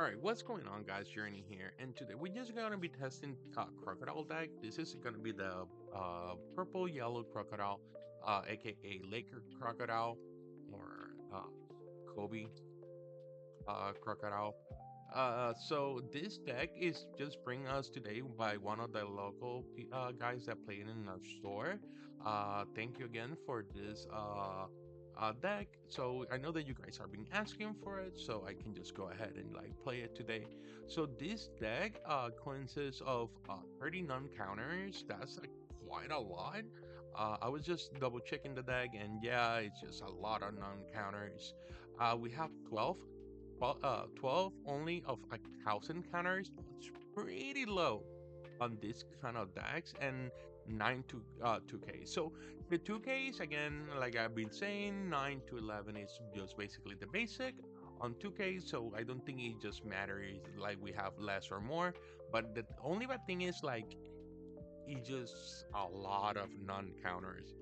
Alright, what's going on guys, Journey here, and today we're just gonna be testing Crocodile deck. This is gonna be the purple yellow crocodile, aka Laker crocodile, or Kobe crocodile. So this deck is just bring us today by one of the local guys that played in our store. Thank you again for this deck. So I know that you guys have been asking for it, so I can just go ahead and like play it today. So this deck consists of 30 non-counters. That's like quite a lot. I was just double checking the deck, and yeah, it's just a lot of non-counters. We have 12 only of 1,000 counters. It's pretty low on this kind of decks, and 9 to 2K. So the 2Ks, again, like I've been saying, 9 to 11 is just basically the basic on 2K. So I don't think it just matters like we have less or more. But the only bad thing is like it's just a lot of non-counters.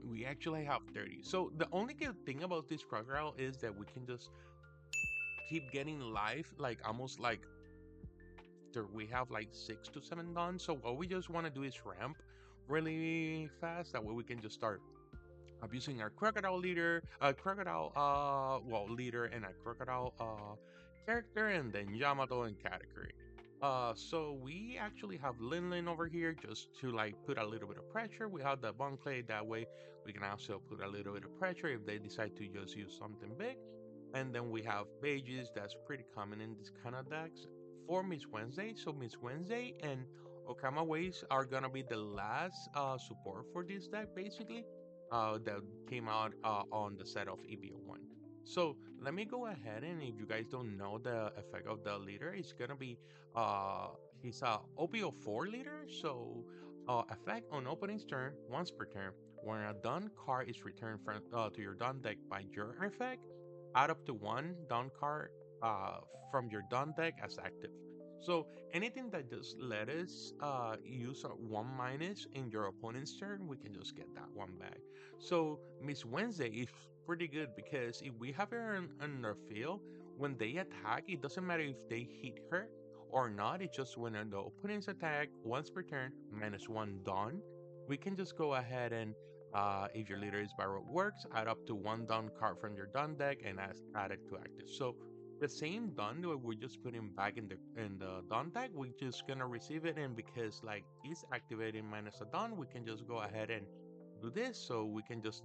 We actually have 30. So the only good thing about this crocodile is that we can just keep getting life, like almost like we have like 6 to 7 done. So what we just want to do is ramp really fast. That way we can just start abusing our crocodile leader, leader, and a crocodile character, and then Yamato and category. So we actually have Lin over here just to like put a little bit of pressure. We have the Bon Clay, that way we can also put a little bit of pressure if they decide to just use something big. And then we have Pages, that's pretty common in this kind of decks. For Miss Wednesday, so Miss Wednesday and Okama Waves are gonna be the last support for this deck, basically, that came out on the set of EVO1. So let me go ahead, and if you guys don't know the effect of the leader, it's gonna be he's a OP04 leader. So effect on opening's turn, once per turn, when a done card is returned from to your done deck by your effect, add up to one down card from your down deck as active. So anything that just let us use a 1 minus in your opponent's turn, we can just get that one back. So Miss Wednesday is pretty good because if we have her on our field, when they attack, it doesn't matter if they hit her or not. It's just when the opponent's attack once per turn, -1 done. We can just go ahead and if your leader is borrowed works, add up to one down card from your down deck and add it to active. So the same down that we're just putting back in the down deck, we're just gonna receive it, and because like it's activating minus a down, we can just go ahead and do this. So we can just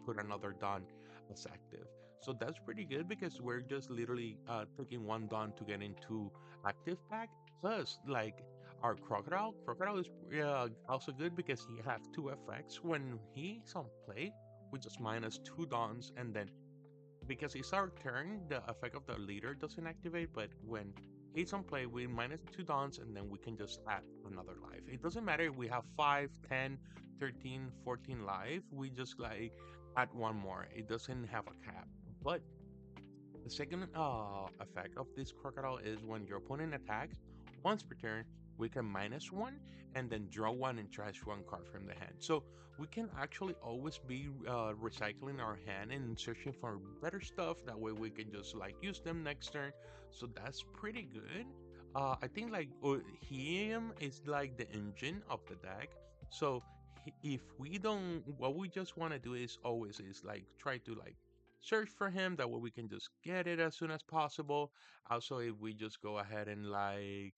put another down as active. So that's pretty good because we're just literally taking one down to get into active pack. Plus, like our crocodile is also good because he has two effects. When he's on play, we just -2 dawns, and then because it's our turn, the effect of the leader doesn't activate, but when he's on play, we -2 dawns, and then we can just add another life. It doesn't matter if we have 5, 10, 13, 14 life, we just like add one more. It doesn't have a cap. But the second effect of this crocodile is when your opponent attacks once per turn, we can -1 and then draw one and trash one card from the hand. So we can actually always be recycling our hand and searching for better stuff. That way we can just like use them next turn. So that's pretty good. I think like him is like the engine of the deck. So if we don't, what we just want to do is always is like try to like search for him, that way we can just get it as soon as possible. Also, if we just go ahead and like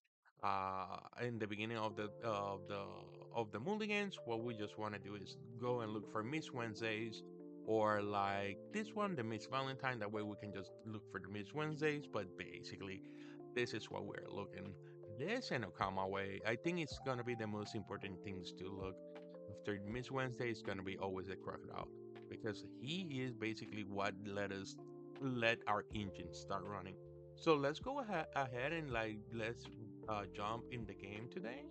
in the beginning of the mulligans, what we just want to do is go and look for Miss Wednesdays, or like this one, the Miss Valentine. That way we can just look for the Miss Wednesdays. But basically this is what we're looking. This and Okama Way, I think it's gonna be the most important things to look after Miss Wednesday. Is gonna be always the crocodile, because he is basically what let our engine start running. So let's go ahead and like let's jump in the game today.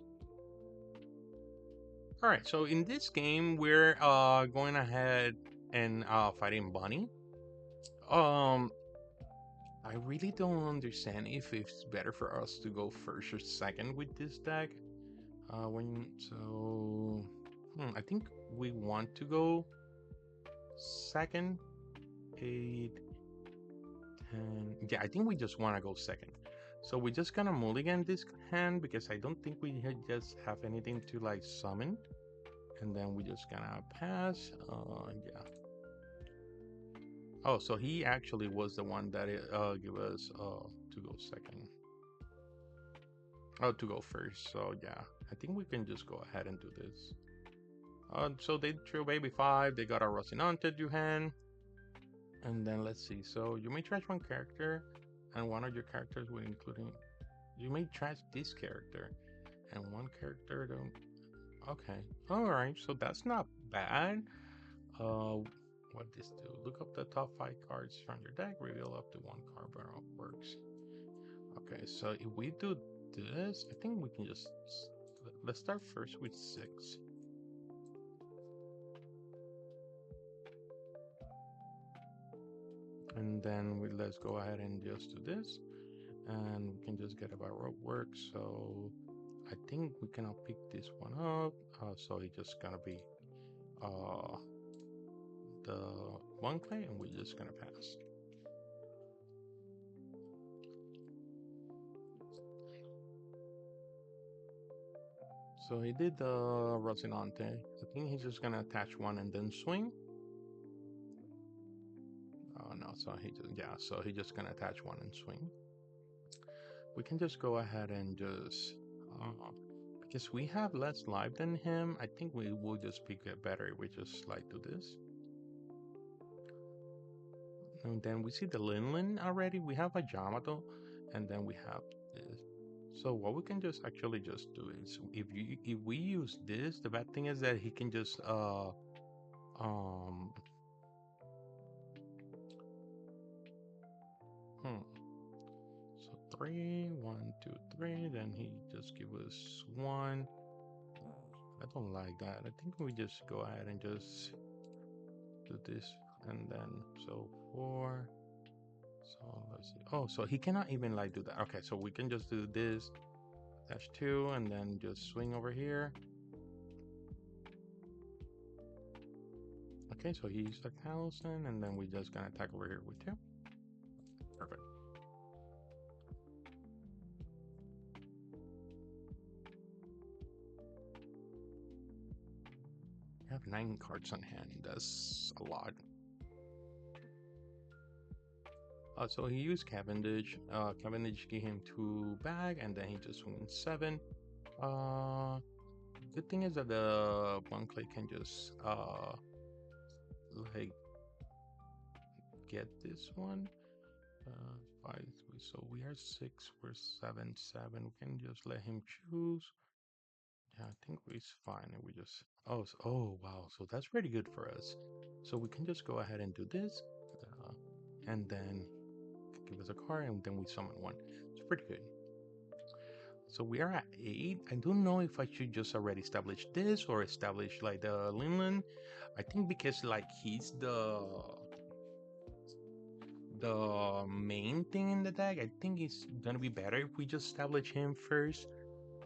All right, so in this game we're going ahead and fighting Bunny. Um, I really don't understand if it's better for us to go first or second with this deck. I think we want to go second. 8, 10. Yeah, I think we just want to go second. So we're just gonna mulligan this hand because I don't think we just have anything to like summon. And then we're just gonna pass. Yeah. Oh, so he actually was the one that give us to go second. Oh, to go first. So yeah, I think we can just go ahead and do this. So they drew baby 5. They got a Rocinante Duhan. And then let's see. So you may trash one character, and one of your characters will including. You may trash this character, and one character don't. Okay. All right. So that's not bad. What this do? Look up the top 5 cards from your deck. Reveal up to 1 card. But it works. Okay. So if we do this, I think we can just. Let's start first with 6. And then let's go ahead and just do this. And we can just get about rope work. So I think we cannot pick this one up. So it's just gonna be the one clay, and we're just gonna pass. So he did the Rocinante. I think he's just gonna attach one and then swing. Oh no, so he just, yeah, so he's just gonna attach one and swing. We can just go ahead and just because we have less life than him, I think we will just pick it better if we just like do this. And then we see the Linlin already. We have a Yamato, and then we have this. So what we can just actually just do is if we use this, the bad thing is that he can just um hmm. So 3, 1, 2, 3. Then he just give us 1. I don't like that. I think we just go ahead and just do this, and then so 4. So let's see. Oh, so he cannot even like do that. Okay, so we can just do this. Dash 2, and then just swing over here. Okay, so he used 1,000, and then we're just gonna attack over here with 2. Perfect. We have 9 cards on hand. That's a lot. So he used Cavendish. Cavendish gave him 2 back, and then he just went 7. Good thing is that the one clay can just like get this one. 5. So we are 6. We're 7, 7. We can just let him choose. Yeah, I think it's fine. And we just oh wow. So that's pretty good for us. So we can just go ahead and do this, and then give us a card, and then we summon 1. It's pretty good. So we are at 8. I don't know if I should just already establish this or establish like the Linlin. I think because like he's the main thing in the deck, I think it's gonna be better if we just establish him first.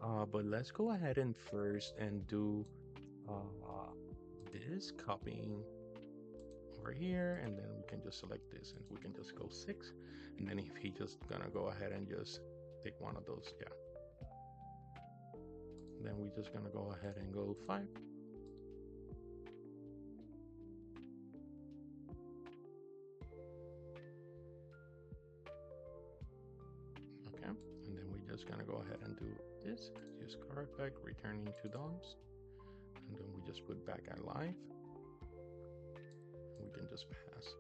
But let's go ahead and first and do this copying over here, and then we can just select this, and we can just go 6. And then if he just gonna go ahead and just take one of those, yeah. Then we're just gonna go ahead and go 5. Okay, and then we're just gonna go ahead and do this. Use card effect, returning 2 DOMs, and then we just put back at life. We can just pass.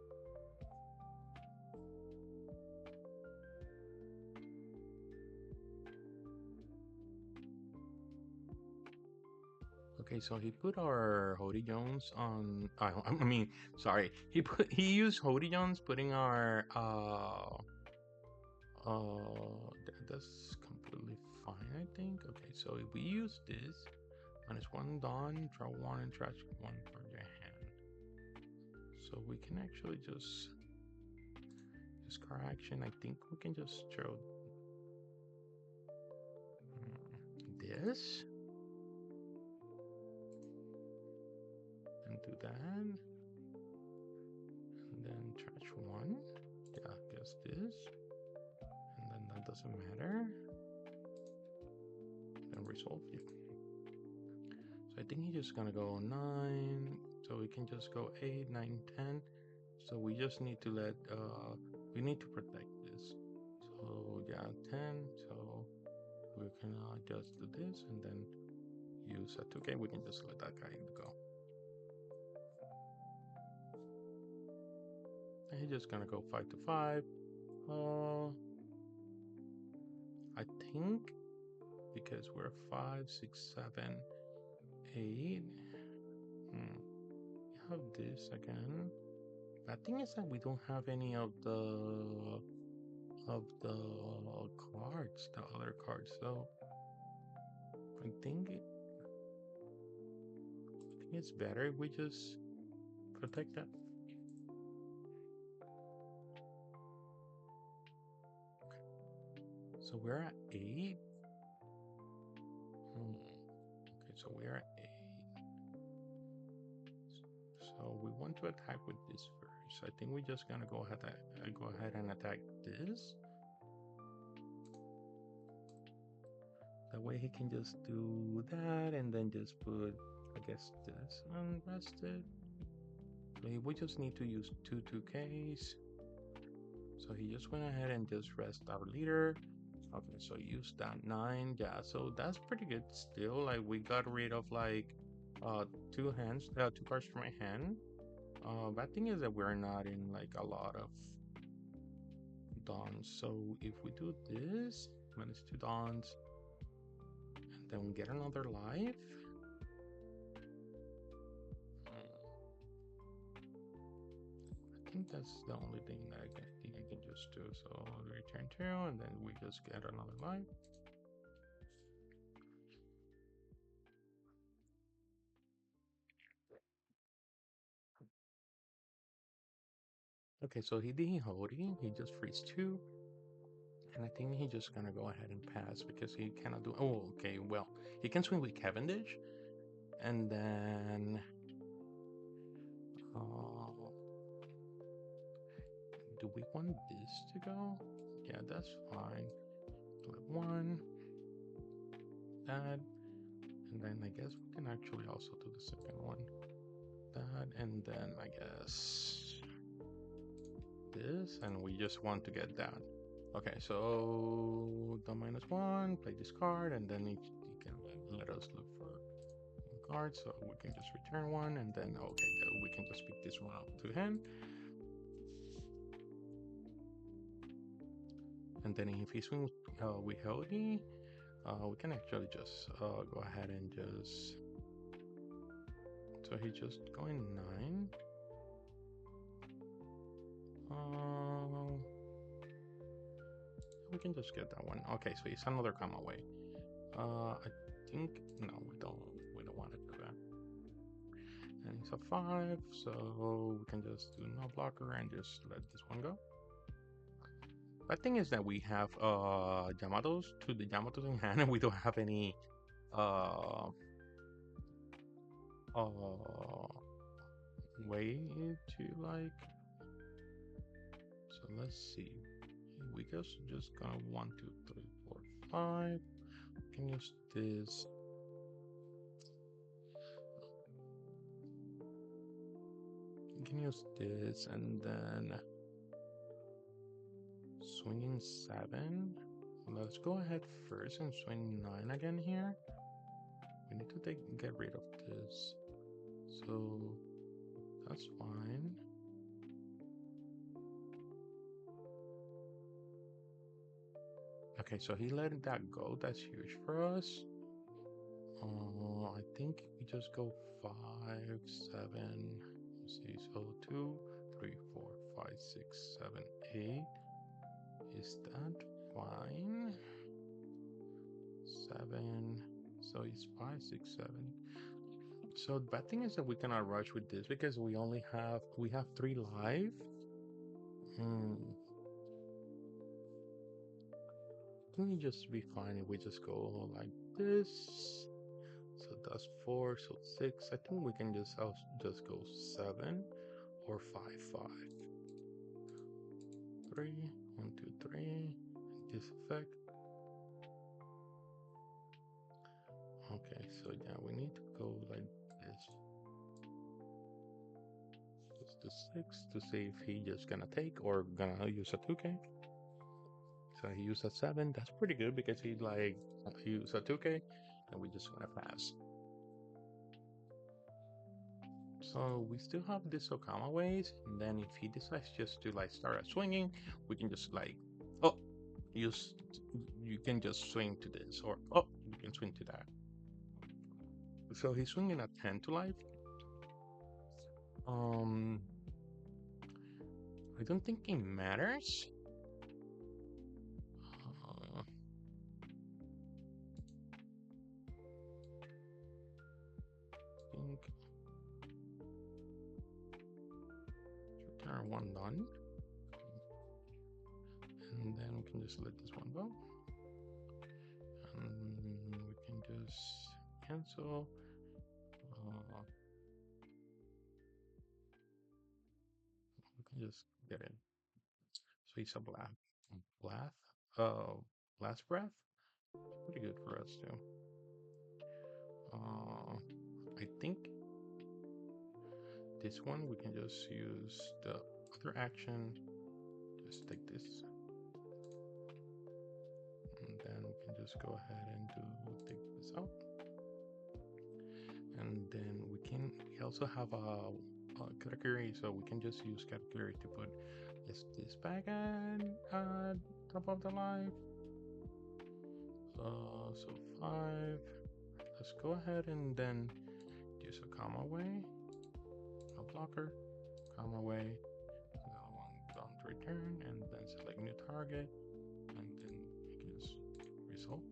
Okay, so he put our Hody Jones on. I mean, sorry, he used Hody Jones, putting our that's completely fine, I think. Okay, so if we use this, -1 Dawn, draw 1 and trash 1 from your hand. So we can actually just discard action. I think we can just throw this and do that, and then trash 1. Yeah, I guess this, and then that doesn't matter. And resolve you. So I think he's just gonna go 9. So we can just go 8, 9, 10. So we just need to let we need to protect this. So yeah, 10. So we can just do this and then use a 2K. We can just let that guy go. And he's just gonna go 5 to 5. I think because we're 5, 6, 7, 8. We have this again. The thing is that we don't have any of the cards, the other cards. So I think it's better if we just protect that. Okay. So we're at 8. Okay, so we're at 8. So we want to attack with this first. I think we're just gonna go ahead and attack this. That way he can just do that and then just put, I guess, this unrested. So we just need to use 2Ks. So he just went ahead and just rest our leader. Okay, so use that 9. Yeah, so that's pretty good still. Like we got rid of like 2 cards from my hand. Bad thing is that we're not in like a lot of dawns. So if we do this, minus 2 dawns, and then we get another life. I think that's the only thing that I think I can just do. So return 2, and then we just get another life. Okay, so he didn't hold it. He just frees 2. And I think he's just gonna go ahead and pass because he cannot do. Oh, okay. Well, he can swing with Cavendish, and then do we want this to go? Yeah, that's fine. Flip 1, that, and then I guess we can actually also do the second one. That, and then I guess this, and we just want to get that. Okay, so the -1, play this card, and then he can let us look for card, so we can just return 1, and then okay, we can just pick this one up to hand. And then if he's swings with Hody, we can actually just go ahead and just. So he's just going 9. We can just get that one. Okay, so he's another come away. I think no, we don't want to do that. And it's a 5, so we can just do no blocker and just let this one go. The thing is that we have Yamatos in hand, and we don't have any way to like. So let's see. We just gonna 1, 2, 3, 4, 5. We can use this. We can use this and then swinging 7. Let's go ahead first and swing 9 again here. We need to get rid of this. So that's fine. Okay, so he let that go. That's huge for us. I think we just go 5, 7. Let's see, so 2, 3, 4, 5, 6, 7, 8. Is that fine? 7. So it's 5, 6, 7. So the bad thing is that we cannot rush with this because we have 3 life. Can we just be fine if we just go like this? So that's 4, so 6. I think we can just go 7 or 5, 5. 3, 1, 2, 3. this effect. Okay, so yeah, we need to go like this. Just the 6 to see if he just gonna take or gonna use a 2K. So he used a 7. That's pretty good because he like he used a 2K, and we just gonna pass. So we still have this Okama ways, and then if he decides just to like start swinging, we can just like, oh, use you can just swing to this, or oh, you can swing to that. So he's swinging a 10 to life. Um, I don't think it matters. I think turn one done, and then we can just let this one go. And we can just cancel. We can just get in. So he's a blast, uh, blast breath. Pretty good for us too. I think this one we can just use the other action. Just take this, and then we can just go ahead and take this out. And then we also have a category, so we can just use category to put this back at top of the life. So 5. Let's go ahead and then use a comma away, a blocker, comma away, another one don't return, and then select new target, and then we can just result.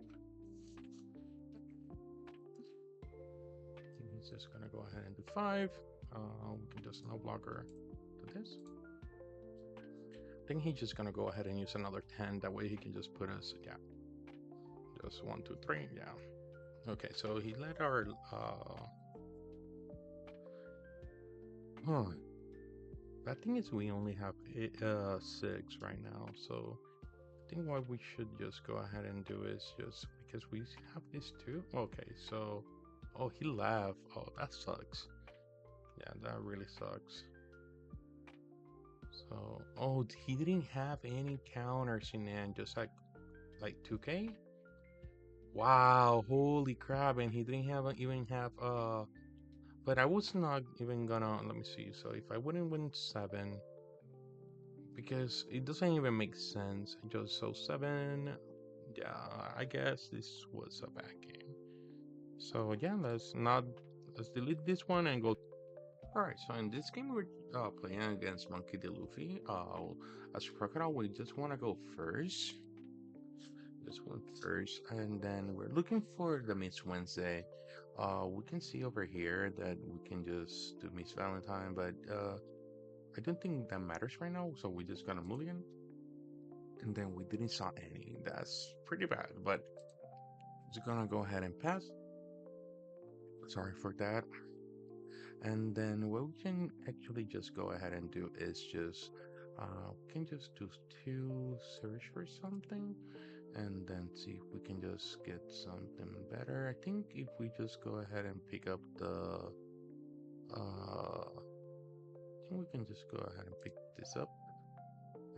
He's just gonna go ahead and do 5. We can just no blocker to this. I think he's just gonna go ahead and use another 10. That way he can just put us, yeah, just 1, 2, 3, yeah. Okay, so he let our bad thing is we only have 6 right now, so I think what we should just go ahead and do is just because we have these 2. Okay, so oh, he left. Oh, that sucks. Yeah, that really sucks. So oh, he didn't have any counters in end, just like 2K. Wow, holy crap! And he didn't even have but I was not even gonna, let me see. So if I wouldn't win 7, because it doesn't even make sense. Just so 7, yeah, I guess this was a bad game. So yeah, let's delete this one and go. All right, so in this game we're playing against Monkey D. Luffy. As Crocodile, we just want to go first. This one first, and then we're looking for the Miss Wednesday. We can see over here that we can just do Miss Valentine, but I don't think that matters right now. So we're just gonna mulligan, and then we didn't saw any. That's pretty bad, but just gonna go ahead and pass. Sorry for that. And then what we can actually just go ahead and do is just we can just do 2 search for something, and then see if we can just get something better. I think if we just go ahead and pick up the I think we can just go ahead and pick this up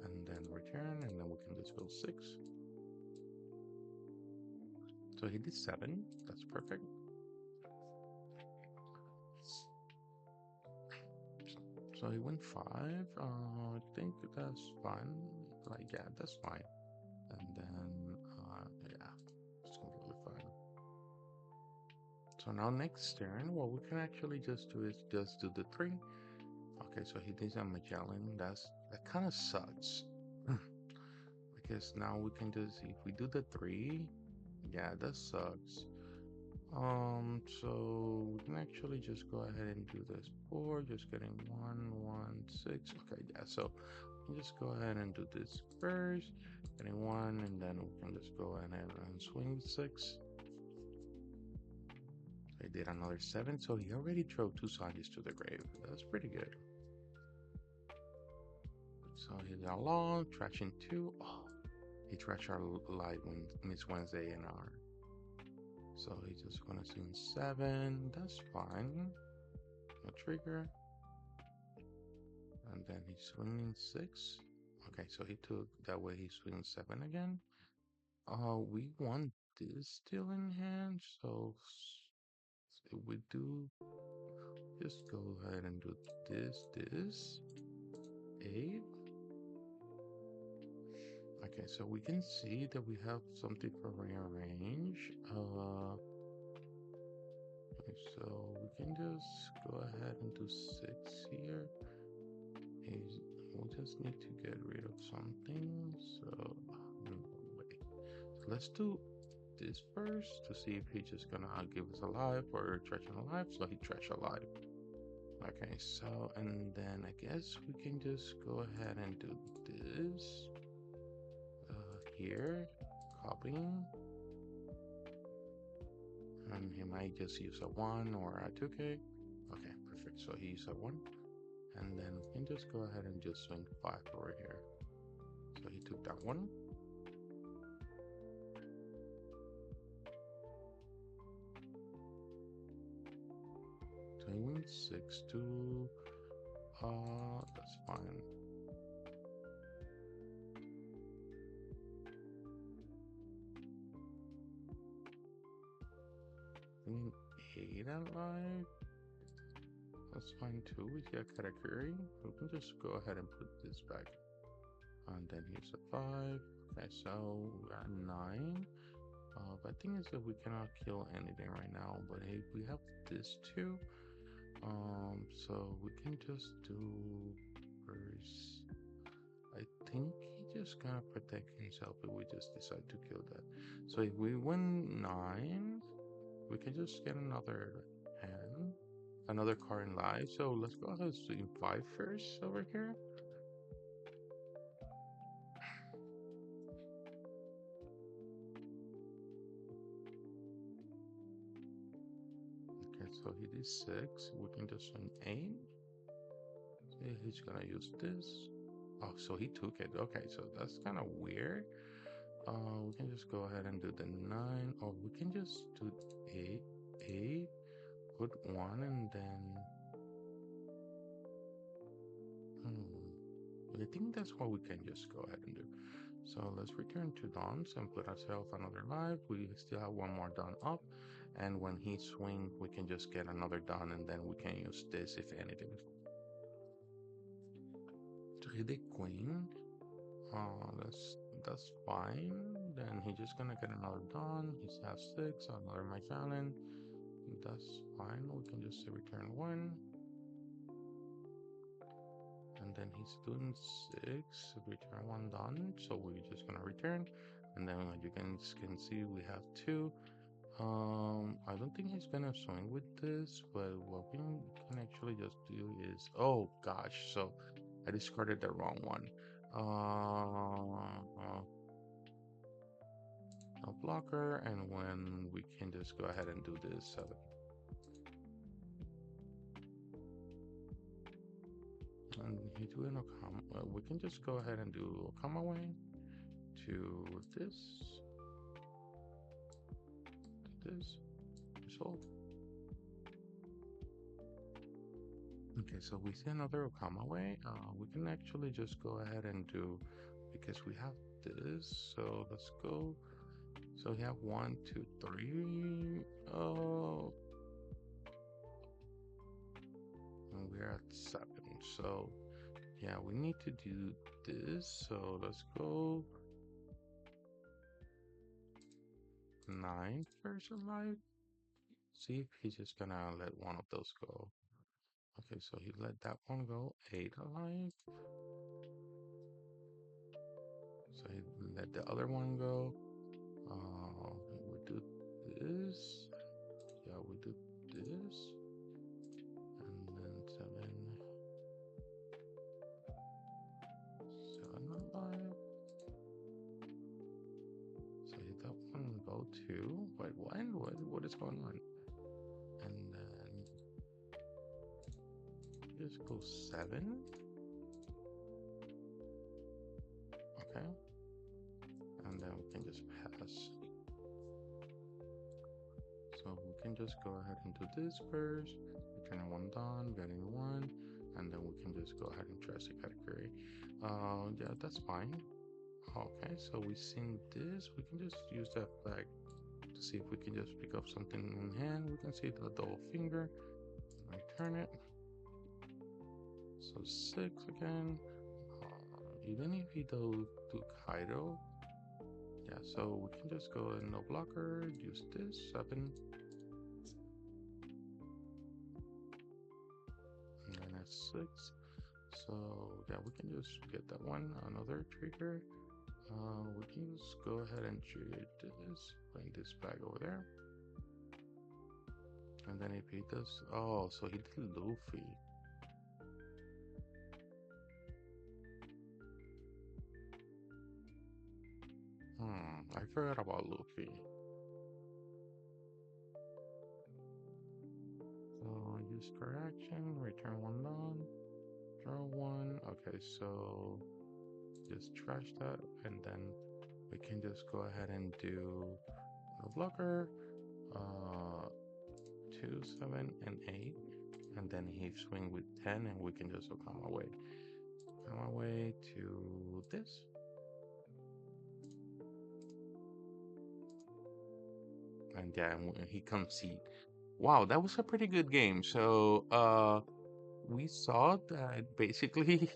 and then return, and then we can just go 6. So he did 7. That's perfect. So he went 5. I think that's fine. Like, yeah, that's fine. And then, yeah, it's completely fine. So now next turn, what we can actually just do is just do the 3. Okay, so he did a Magellan. That kind of sucks. Because now we can just, if we do the 3, yeah, that sucks. So we can actually just go ahead and do this 4, just getting 1, 1, 6. Okay, yeah, so we can just go ahead and do this first, getting 1, and then we can just go ahead and swing 6. I did another 7, so he already drove 2 Sanjis to the grave. That's pretty good. So he's along, trashing 2. Oh, he trashed our live when Miss Wednesday and our. So he's just gonna swing 7. That's fine. No trigger. And then he's swinging 6. Okay, so he took that way. He swings 7 again. We want this still in hand, so we do just go ahead and do this 8. Okay, so we can see that we have something for rearrange. Okay, so we can just go ahead and do 6 here. We'll just need to get rid of something. So wait. So let's do this first to see if he's just gonna give us a life or trash a life. So he trash a life. Okay, so and then I guess we can just go ahead and do this here, copying, and he might just use a 1 or a 2k. Okay, perfect. So he used a 1, and then we can just go ahead and just swing 5 over here. So he took that one. Swing 6 to that's fine. I mean 8 at life. That's fine too. We see a category. We can just go ahead and put this back. And then here's a 5. Okay, so we are 9. But thing is that we cannot kill anything right now. But hey, we have this too. So we can just do first. I think he just gonna protect himself if we just decide to kill that. So if we win 9, we can just get another hand, another card in live. So let's go ahead and swing 5 first over here. Okay, so he did 6. We can just swing 8. Okay, he's gonna use this. Oh, so he took it. Okay, so that's kind of weird. We can just go ahead and do the 9, or we can just do 8, put 1, and then I think that's what we can just go ahead and do. So let's return to dawns and put ourselves another life. We still have one more dawn up, and when he swing, we can just get another dawn, and then we can use this if anything. So he did queen. That's fine. Then he's just gonna get another dawn. He has 6, another Magellan. That's fine. We can just say return 1. And then he's doing 6, return 1 done. So we're just gonna return. And then you can see we have 2. I don't think he's gonna swing with this, but what we can actually just do is, oh gosh, so I discarded the wrong one. No blocker, and when we can just go ahead and do this 7. And he doing Okama. We can just go ahead and do Okama way to this, result. Okay, so we see another Okama way. We can actually just go ahead and do, because we have this. So let's go. So we have 1, 2, 3. Oh, and we're at 7. So yeah, we need to do this. So let's go 9 first alive. See if he's just gonna let one of those go. Okay, so he let that one go. 8 alive. So he let the other one go. We do this. Yeah, we do this. And then 7. 7 alive. So hit that one go too. Wait, what is going on? And then just go 7. Okay. can just go ahead and do this first, returning one done, getting one, and then we can just go ahead and trash the category. Yeah, that's fine. Okay, so we've seen this. We can just use that flag to see if we can just pick up something in hand. We can see the double finger. Return it. So 6 again. Even if he do Kaido, yeah, so we can just go in no blocker, use this 7, and then that's 6. So yeah, we can just get that one, another trigger. We can just go ahead and trigger this, bring this back over there. And then if he does, oh, so he did Luffy. I forgot about Luffy. So use correction, return one down, draw one. Okay, so just trash that, and then we can just go ahead and do no blocker, 2, 7, and 8, and then he swing with 10, and we can just come away to this. And yeah, he comes see. Wow, that was a pretty good game. So we saw that basically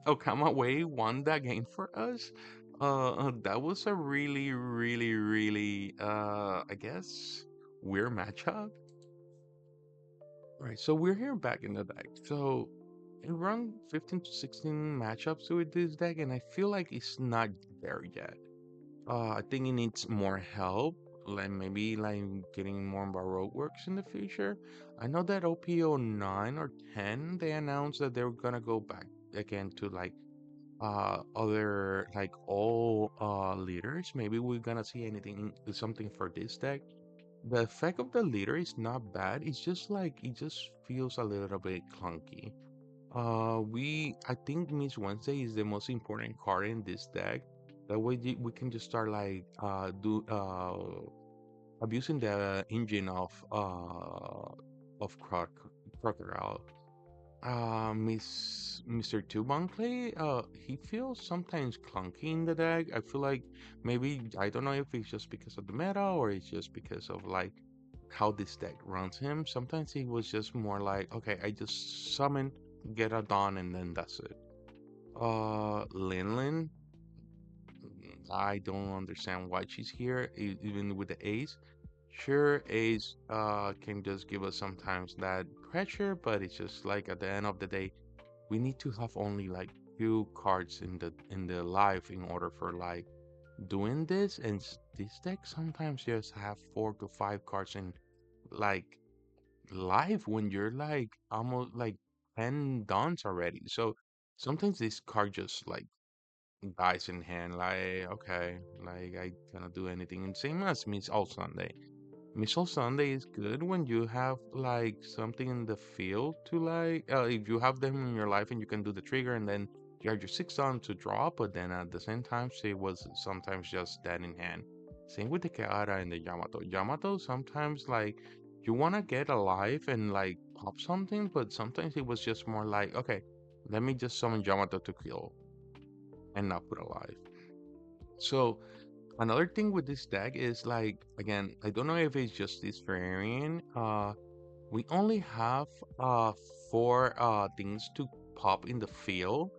Okama Way won that game for us. That was a really, really, really, I guess, weird matchup. Right, so we're here back in the deck. So we run 15 to 16 matchups with this deck, and I feel like it's not there yet. I think it needs more help, like maybe like getting more Baroque works in the future. I know that OP09 or 10, they announced that they're gonna go back again to like other like all leaders. Maybe we're gonna see something for this deck. The effect of the leader is not bad. It's just like it just feels a little bit clunky. I think Miss Wednesday is the most important card in this deck. That way we can just start like do abusing the engine of Crocodile. Mr. Tubankle, he feels sometimes clunky in the deck. I feel like maybe I don't know if it's just because of the meta or it's just because of like how this deck runs him. Sometimes he was just more like, okay, I just summon, get a Dawn, and then that's it. Lin, I don't understand why she's here, even with the Ace. Sure, Ace can just give us sometimes that pressure, but it's just like at the end of the day we need to have only like few cards in the life in order for like doing this, and this deck sometimes just have 4 to 5 cards in like life when you're like almost like 10 dons already. So sometimes this card just like dies in hand, like okay, like I cannot do anything. And same as Miss All Sunday. Missile Sunday is good when you have like something in the field to like if you have them in your life and you can do the trigger and then you have your 6 on to draw, but then at the same time she was sometimes just dead in hand. Same with the Keara and the Yamato. Yamato sometimes like you wanna get alive and like pop something, but sometimes it was just more like, okay, let me just summon Yamato to kill and not put alive. So another thing with this deck is like again, I don't know if it's just this variant. We only have uh 4 things to pop in the field.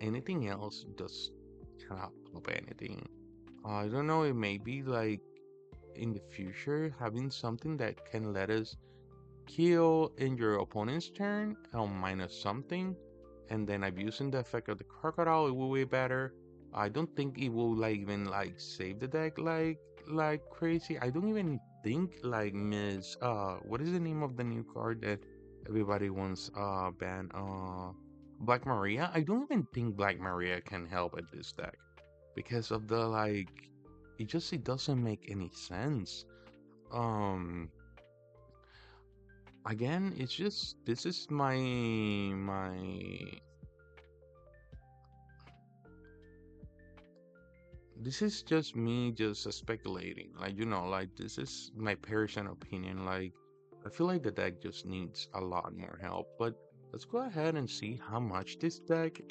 Anything else just cannot pop anything. I don't know, it may be like in the future having something that can let us kill in your opponent's turn on minus something, and then abusing the effect of the crocodile, it will be better. I don't think it will like even like save the deck like crazy. I don't even think like Miss what is the name of the new card that everybody wants ban Black Maria? I don't even think Black Maria can help at this deck because of the like it doesn't make any sense. Um Again, it's just this is my this is just me just speculating. Like, like this is my personal opinion. Like, I feel like the deck just needs a lot more help. But let's go ahead and see how much this deck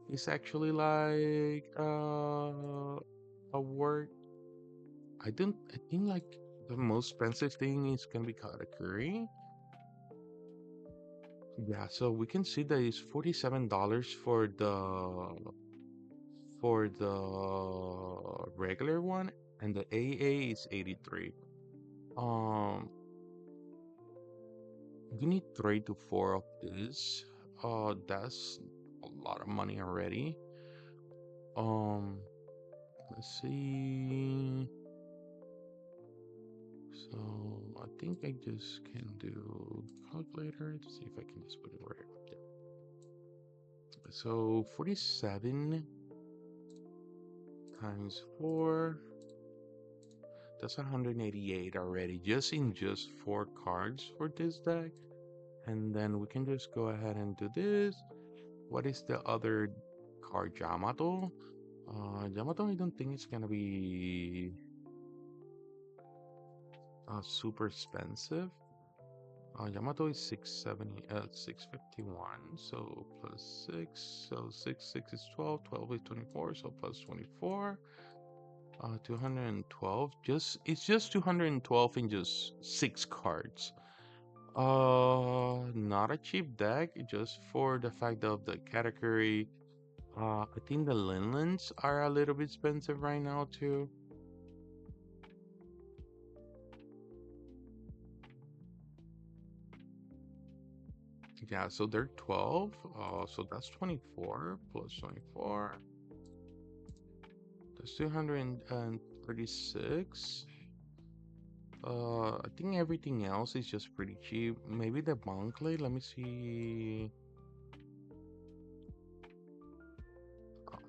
is actually like a word. I think like the most expensive thing is gonna be Katakuri. Yeah, so we can see that it's $47 for the regular one, and the AA is 83. Um, you need 3 to 4 of this. That's a lot of money already. Um, let's see. So I think I just can do calculator to see if I can just put it right up there. So 47 times 4, that's 188 already, just in just 4 cards for this deck. And then we can just go ahead and do this. What is the other card? Yamato? Yamato, I don't think it's gonna be super expensive. Yamato is 651, so plus 6, so 6 is 12, 12 is 24, so plus 24, 212. It's just 212 in just 6 cards. Not a cheap deck, just for the fact of the category. I think the Linlands are a little bit expensive right now too. Yeah, so they're 12. So that's 24 plus 24. That's 236. I think everything else is just pretty cheap. Maybe the Bonkley, let me see. Oh,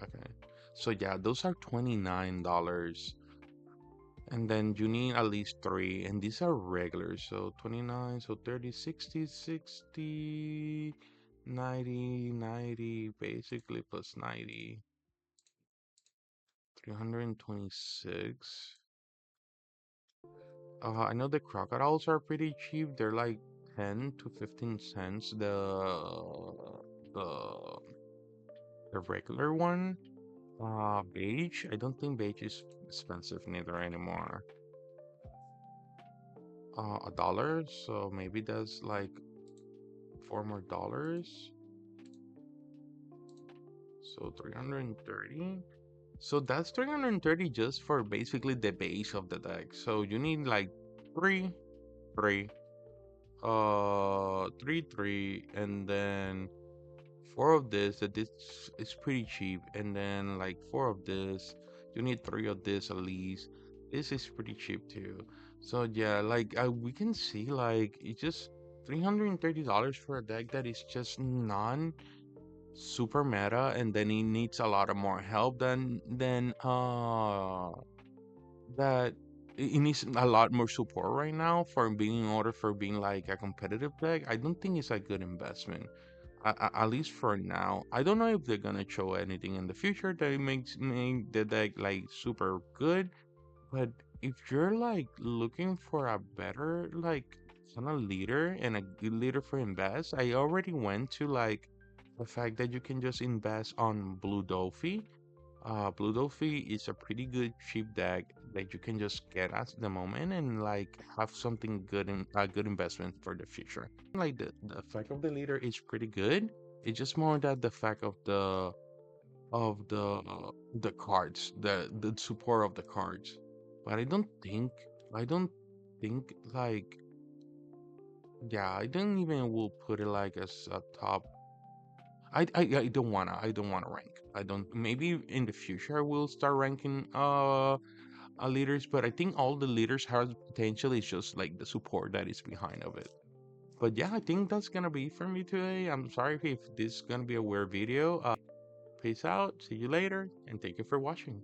okay. So yeah, those are $29. And then you need at least 3, and these are regular. So 29, so 30, 60, 60, 90, 90, basically plus 90, 326. I know the crocodiles are pretty cheap. They're like 10 to 15 cents. The the regular one. Beige. I don't think beige is expensive neither anymore. $1. So maybe that's like $4 more. So 330. So that's 330 just for basically the base of the deck. So you need like three, three, three, and then 4 of this. That this is pretty cheap, and then like 4 of this. You need 3 of this at least. This is pretty cheap too. So yeah, like we can see like it's just $330 for a deck that is just non super meta, and then it needs a lot of more help than that it needs a lot more support right now for being in order for being like a competitive deck. I don't think it's a good investment. At least for now. I don't know if they're gonna show anything in the future that it makes make the deck like super good. But if you're like looking for a better like kind of leader and a good leader for invest, I already went to like the fact that you can just invest on Blue Dolphy. Blue Dolphy is a pretty good cheap deck that you can just get at the moment and like have something good in a good investment for the future. Like the effect of the leader is pretty good. It's just more that the fact of the cards, the support of the cards. But I don't think like yeah, I don't even will put it like as a top. I don't wanna rank. I don't maybe in the future I will start ranking leaders, but I think all the leaders have potential. It's just like the support that is behind of it. But yeah, I think that's gonna be for me today. I'm sorry if this is gonna be a weird video. Peace out, see you later, and thank you for watching.